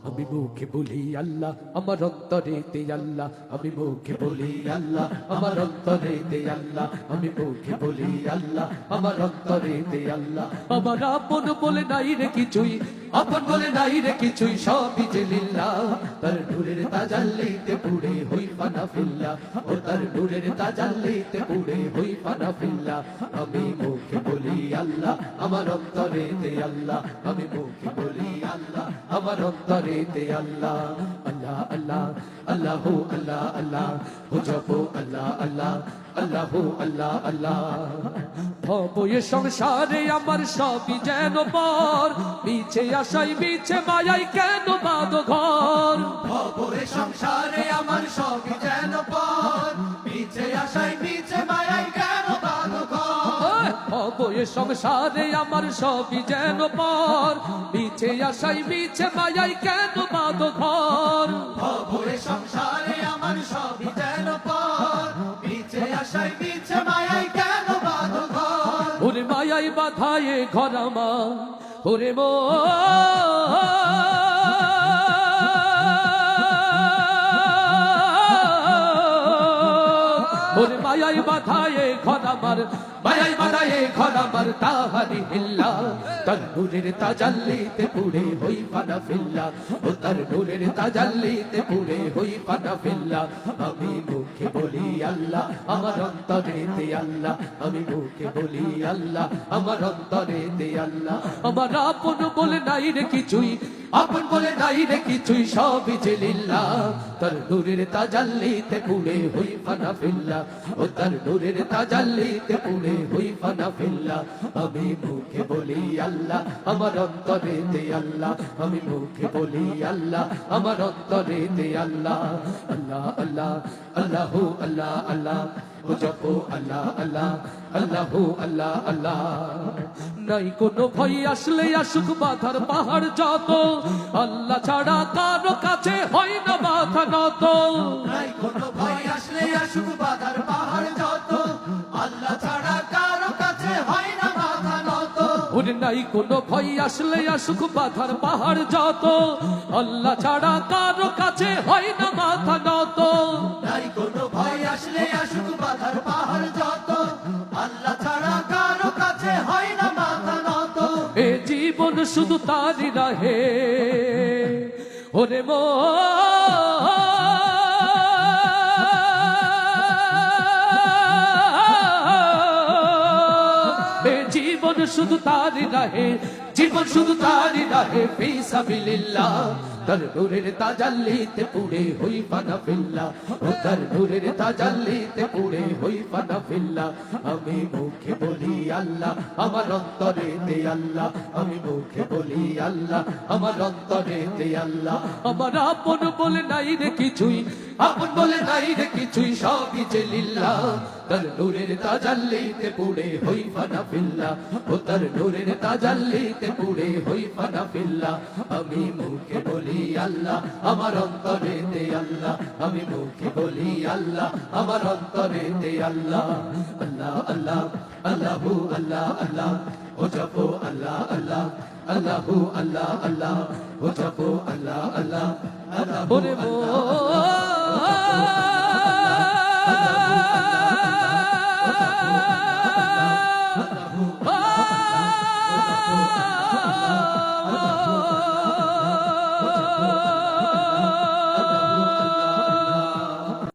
আমি মুখে বলি আল্লাহ আমার অন্তরেতে আল্লাহ, আমি মুখে বলি আল্লাহ আমার অন্তরেতে আল্লাহ, আমি মুখে বলি আল্লাহ আমার অন্তরেতে আল্লাহ। আমার আপন বলে নাই রে কিছুই, আপন বলে নাই রে কিছুই, সবই যে লিল্লাহ। তার নূরের তাজাল্লিতে পুড়ে হই ফানা ফিল্লাহ, ও তার নূরের তাজাল্লিতে পুড়ে হই ফানা ফিল্লাহ। আমি মুখে বলি আল্লাহ আমার অন্তরেতে আল্লাহ, আমি মুখে বলি আল্লাহ আমার অন্তরেতে আল্লাহ। আল্লাহ আল্লাহ আল্লাহু আল্লাহ আল্লাহ, ও জপো আল্লাহ আল্লাহ আল্লাহু আল্লাহ আল্লাহ। ভবয়ে সংসারে আমার সবই যেন পর, মিছে আশাই মিছে মায়াই কেন বাঁধো ঘর। ভবয়ে সংসারে আমার সবই যেন পর, মিছে আশায় মিছে মায়ায় কেন বাঁধো ঘর। ভবয়ে সংসারে আমার সবই যেন পর, মিছে আশাই মিছে মায়াই কেন বাঁধো ঘর। ভবয়ে সংসারে আমার সবই যেন পর, মিছে আশায় মিছে মায়ায় কেন বাঁধো ঘর। ওরে মায়াই বাধায়ে ঘর আমার, ওরে মো ওরে মায়াই বাধায়ে ঘর আমার, মায়াই বাধায়ে ঘর আমার। তাহারি হিল্লা তার নূরের তাজাল্লিতে পুড়ে হই ফানা ফিল্লা, ও তার নূরের তাজাল্লিতে পুড়ে হই ফানা ফিল্লা। আমি মুখে বলি আল্লাহ আমার অন্তরেতে আল্লাহ, আমি মুখে বলি আল্লাহ আমার অন্তরেতে আল্লাহ। আমার আপন বলে নাই রে কিছুই, আপন বলে নাই রে কিছুই, সবই যে লিল্লাহ। তার নূরের তাজাল্লিতে পুড়ে হই ফানা ফিল্লা, ও তার নূরের তাজাল্লিতে পুড়ে হই ফানা ফিল্লা। আমি মুখে বলি আল্লাহ আমার অন্তরেতে আল্লাহ, আমি মুখে বলি আল্লাহ আমার অন্তরেতে আল্লাহ। আল্লাহ আল্লাহ আল্লাহু আল্লাহ আল্লাহ, ও জপো আল্লাহ আল্লাহ আল্লাহু আল্লাহ আল্লাহ। নাই কোনো ভয় আসলে আসুক বাধার পাহাড় যত, আল্লাহ ছাড়া কারো কাছে হয় না মাথা নত। নাই কোনো ভয় আসলে আসুক বাধার পাহাড় যত, আল্লাহ ছাড়া কারো কাছে হয় না মাথা নত। ওরে নাই কোনো ভয় আসলে আসুক বাধার পাহাড় যত, আল্লাহ ছাড়া কারো কাছে হয় না মাথা নত। নাই কোনো ভয় আসলে আসুক বাধার পাহাড় যত, আল্লাহ ছাড়া কারো কাছে হয় না মাথা নত। এ জীবন শুধু তারই রাহে, ওরে মো এ জীবন শুধু তারই রাহে, জীবন শুধু তারই রাহে ফি সাবিলিল্লাহ। তার নূরের তাজাল্লিতে পুড়ে হই ফানা ফিল্লা, ও তার নূরের তাজাল্লিতে পুড়ে হই ফানা ফিল্লা। আমি মুখে বলি আল্লাহ আমার অন্তরেতে আল্লাহ, আমি মুখে বলি আল্লাহ আমার অন্তরেতে আল্লাহ। আমার আপন বলে নাই রে কিছুই, আপন বলে নাই রে কিছুই, সবই যে লিল্লাহ। তার নূরের তাজাল্লিতে পুড়ে হই ফানা ফিল্লা, ও তার নূরের তাজাল্লিতে পুড়ে হই ফানা ফিল্লা। আমি মুখে বলি আল্লাহ আমার অন্তরেতে আল্লাহ, আমি মুখে বলি আল্লাহ আমার অন্তরেতে আল্লাহ। আল্লাহ আল্লাহ আল্লাহু আল্লাহ আল্লাহ, ও জপো আল্লাহ আল্লাহ আল্লাহু আল্লাহ আল্লাহ, ও জপো আল্লাহ আল্লাহ আল্লাহু আল্লাহ।